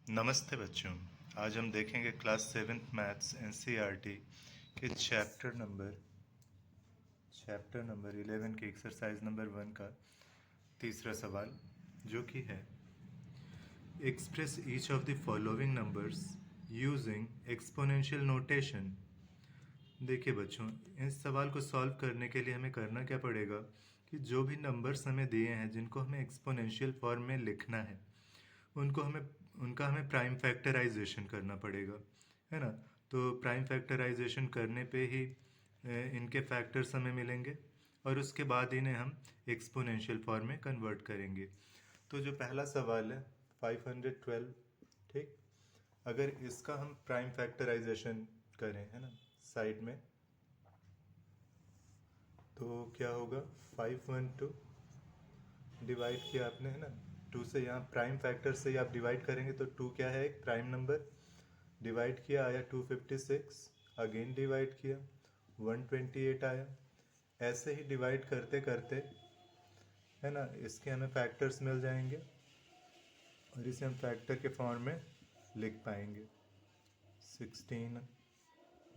नमस्ते बच्चों। आज हम देखेंगे क्लास सेवेंथ मैथ्स एनसीईआरटी के चैप्टर नंबर 11 के एक्सरसाइज नंबर 1 का तीसरा सवाल, जो कि है express each of the following numbers using exponential notation. देखिए बच्चों, इस सवाल को सॉल्व करने के लिए हमें करना क्या पड़ेगा कि जो भी नंबर्स हमें दिए हैं जिनको हमें एक्सपोनेंशियल फॉर्म में लिखना है उनका हमें प्राइम फैक्टराइजेशन करना पड़ेगा, है ना। तो प्राइम फैक्टराइजेशन करने पे ही इनके फैक्टर्स हमें मिलेंगे और उसके बाद इन्हें हम एक्सपोनेंशियल फॉर्म में कन्वर्ट करेंगे। तो जो पहला सवाल है 512, ठीक। अगर इसका हम प्राइम फैक्टराइजेशन करें, है ना, साइड में, तो क्या होगा? 512 डिवाइड किया आपने, है ना, 2 से। यहाँ प्राइम फैक्टर से ही आप डिवाइड करेंगे तो 2 क्या है, एक प्राइम नंबर। डिवाइड किया, आया 256। अगेन डिवाइड किया, 128 आया। ऐसे ही डिवाइड करते करते, है ना, इसके हमें फैक्टर्स मिल जाएंगे और इसे हम फैक्टर के फॉर्म में लिख पाएंगे। 16,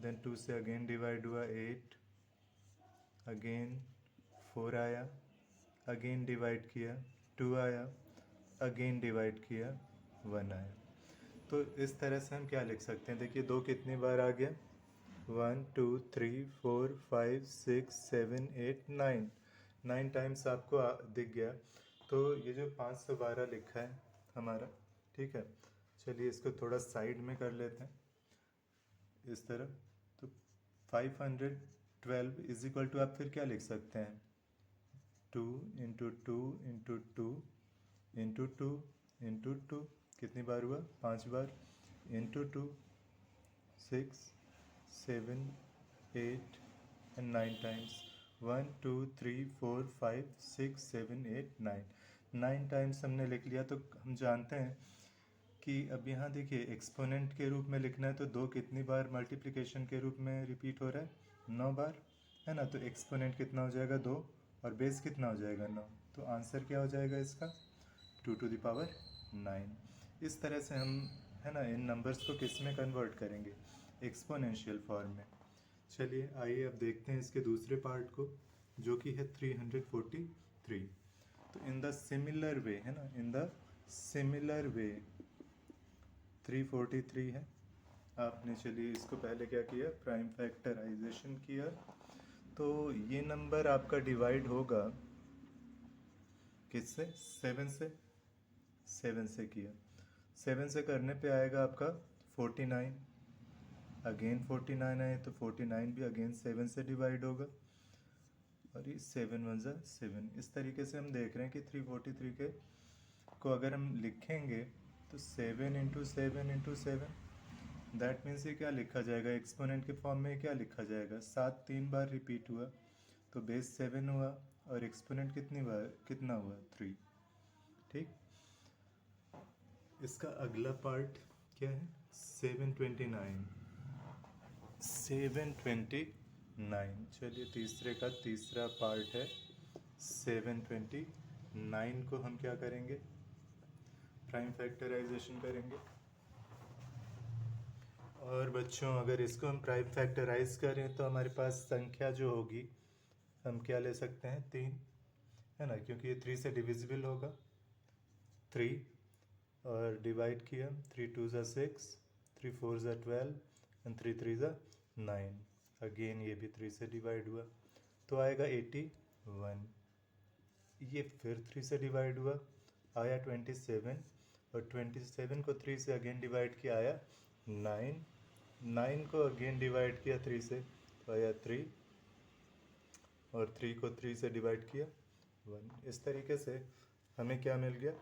देन 2 से अगेन डिवाइड हुआ 8, अगेन 4 आया, अगेन डिवाइड किया 2 आया, अगेन डिवाइड किया 1 आया। तो इस तरह से हम क्या लिख सकते हैं? देखिए, 2 कितनी बार आ गया? 1 2 3 4 5 6 7 8 9, 9 टाइम्स आपको दिख गया। तो ये जो 512 लिखा है हमारा, ठीक है। चलिए इसको थोड़ा साइड में कर लेते हैं, इस तरह। तो 512 इज इक्वल टू, आप फिर क्या लिख सकते हैं? 2 इंटू 2 इंटू 2 इंटू 2 इंटू 2, कितनी बार हुआ? 5 बार। Into 2, 6 7 8 and 9 times। 1 2 3 4 5 6 7 8 9, 9 टाइम्स हमने लिख लिया। तो हम जानते हैं कि अब यहाँ देखिए, एक्सपोनेंट के रूप में लिखना है तो 2 कितनी बार मल्टीप्लिकेशन के रूप में रिपीट हो रहा है? 9 बार, है ना। तो एक्सपोनेंट कितना हो जाएगा? 2, और बेस कितना हो जाएगा? 9। तो आंसर क्या हो जाएगा इसका? 2 to the power 9। इस तरह से हम, है ना, इन नंबर्स को किस में कन्वर्ट करेंगे? एक्सपोनेंशियल फॉर्म में। चलिए आइए अब देखते हैं इसके दूसरे पार्ट को, जो कि है 343। तो इन द सिमिलर वे, है ना, इन द सिमिलर वे 343 है। आपने, चलिए इसको पहले क्या किया? प्राइम फैक्टराइजेशन किया। तो ये नंबर आपका डिवाइड होगा किससे? 7 से। 7 से किया, 7 से करने पे आएगा आपका 49। अगेन 49 आए तो 49 भी अगेन 7 से डिवाइड होगा, और ये 7 1 ज़ा 7। इस तरीके से हम देख रहे हैं कि 343 के को अगर हम लिखेंगे तो 7 इंटू 7 इंटू 7, दैट मीन्स ये क्या लिखा जाएगा? एक्सपोनेंट के फॉर्म में क्या लिखा जाएगा? 7 3 बार रिपीट हुआ तो बेस 7 हुआ, और एक्सपोनेंट कितना हुआ? 3, ठीक। इसका अगला पार्ट क्या है? 729। 729, चलिए तीसरे का तीसरा पार्ट है 729 को हम क्या करेंगे? प्राइम फैक्टराइजेशन करेंगे। और बच्चों, अगर इसको हम प्राइम फैक्टराइज करें तो हमारे पास संख्या जो होगी, हम क्या ले सकते हैं? 3, है ना, क्योंकि ये 3 से डिविजिबल होगा। 3, और डिवाइड किया, 3 2 ज़ा 6, 3 4 ज़ा 12 एंड 3 3 ज़ा 9। अगेन ये भी 3 से डिवाइड हुआ तो आएगा 81। ये फिर 3 से डिवाइड हुआ, आया 27, और 27 को 3 से अगेन डिवाइड किया, आया 9। 9 को अगेन डिवाइड किया 3 से तो आया 3, और 3 को 3 से डिवाइड किया 1। इस तरीके से हमें क्या मिल गया?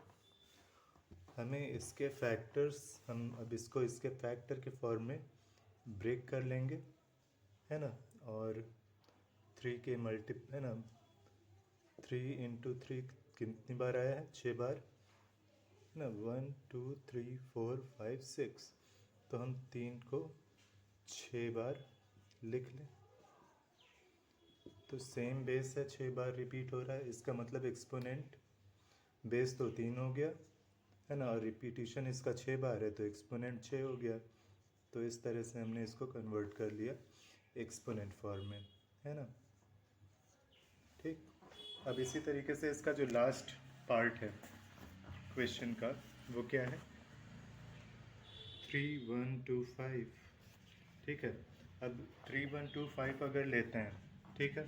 हमें इसके फैक्टर्स, हम अब इसको इसके फैक्टर के फॉर्म में ब्रेक कर लेंगे, है ना। और 3 के है ना, 3 इंटू 3 कितनी बार आया है? 6 बार, है ना। 1 2 3 4 5 6, तो हम 3 को 6 बार लिख लें। तो सेम बेस है, 6 बार रिपीट हो रहा है, इसका मतलब एक्सपोनेंट बेस तो 3 हो गया, है ना, और रिपीटिशन इसका 6 बार है तो एक्सपोनेंट 6 हो गया। तो इस तरह से हमने इसको कन्वर्ट कर लिया एक्सपोनेंट फॉर्म में, है ना। ठीक, अब इसी तरीके से इसका जो लास्ट पार्ट है क्वेश्चन का वो क्या है, 3125। ठीक है, अब 3125 अगर लेते हैं, ठीक है,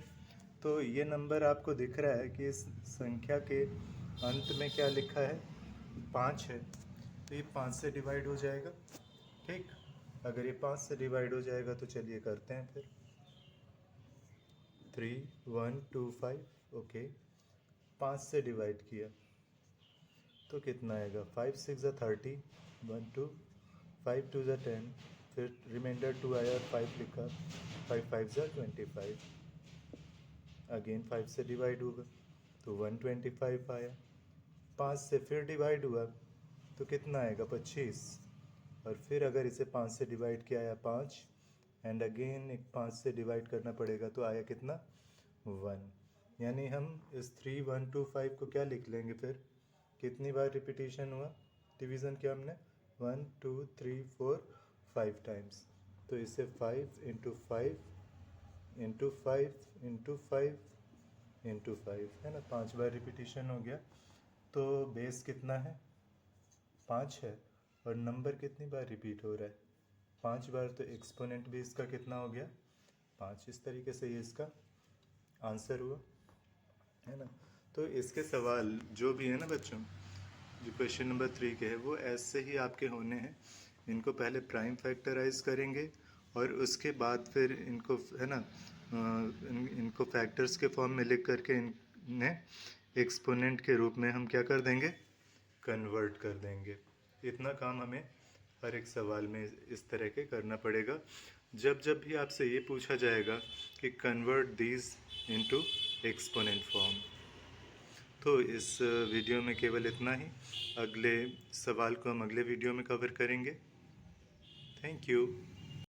तो ये नंबर आपको दिख रहा है कि इस संख्या के अंत में क्या लिखा है, 5 है, तो ये 5 से डिवाइड हो जाएगा। ठीक, अगर ये 5 से डिवाइड हो जाएगा तो चलिए करते हैं फिर। 3125, ओके, 5 से डिवाइड किया तो कितना आएगा, 5 6 30, 1 2, 5 2 10, फिर रिमाइंडर 2 आया और 5 लिखा, 5 5 25, अगेन 5 से डिवाइड होगा तो 125 आया। 5 से फिर डिवाइड हुआ तो कितना आएगा, 25, और फिर अगर इसे 5 से डिवाइड किया आया 5, एंड अगेन एक 5 से डिवाइड करना पड़ेगा तो आया कितना, 1। यानी हम इस 3125 को क्या लिख लेंगे फिर, कितनी बार रिपीटिशन हुआ, डिवीज़न किया हमने, 1 2 3 4 5 टाइम्स, तो इसे 5 इंटू 5 इंटू 5 इंटू 5 इंटू 5, है ना, 5 बार रिपीटिशन हो गया। तो बेस कितना है, 5 है, और नंबर कितनी बार रिपीट हो रहा है, 5 बार, तो एक्सपोनेंट भी इसका कितना हो गया, 5। इस तरीके से ये इसका आंसर हुआ, है ना। तो इसके सवाल जो भी है ना बच्चों, जो क्वेश्चन नंबर 3 के है वो ऐसे ही आपके होने हैं। इनको पहले प्राइम फैक्टराइज करेंगे और उसके बाद फिर इनको, है ना, इनको फैक्टर्स के फॉर्म में लिख करके इन्हें एक्सपोनेंट के रूप में हम क्या कर देंगे, कन्वर्ट कर देंगे। इतना काम हमें हर एक सवाल में इस तरह के करना पड़ेगा। जब जब भी आपसे ये पूछा जाएगा कि convert these into exponent form, तो इस वीडियो में केवल इतना ही। अगले सवाल को हम अगले वीडियो में कवर करेंगे। Thank you.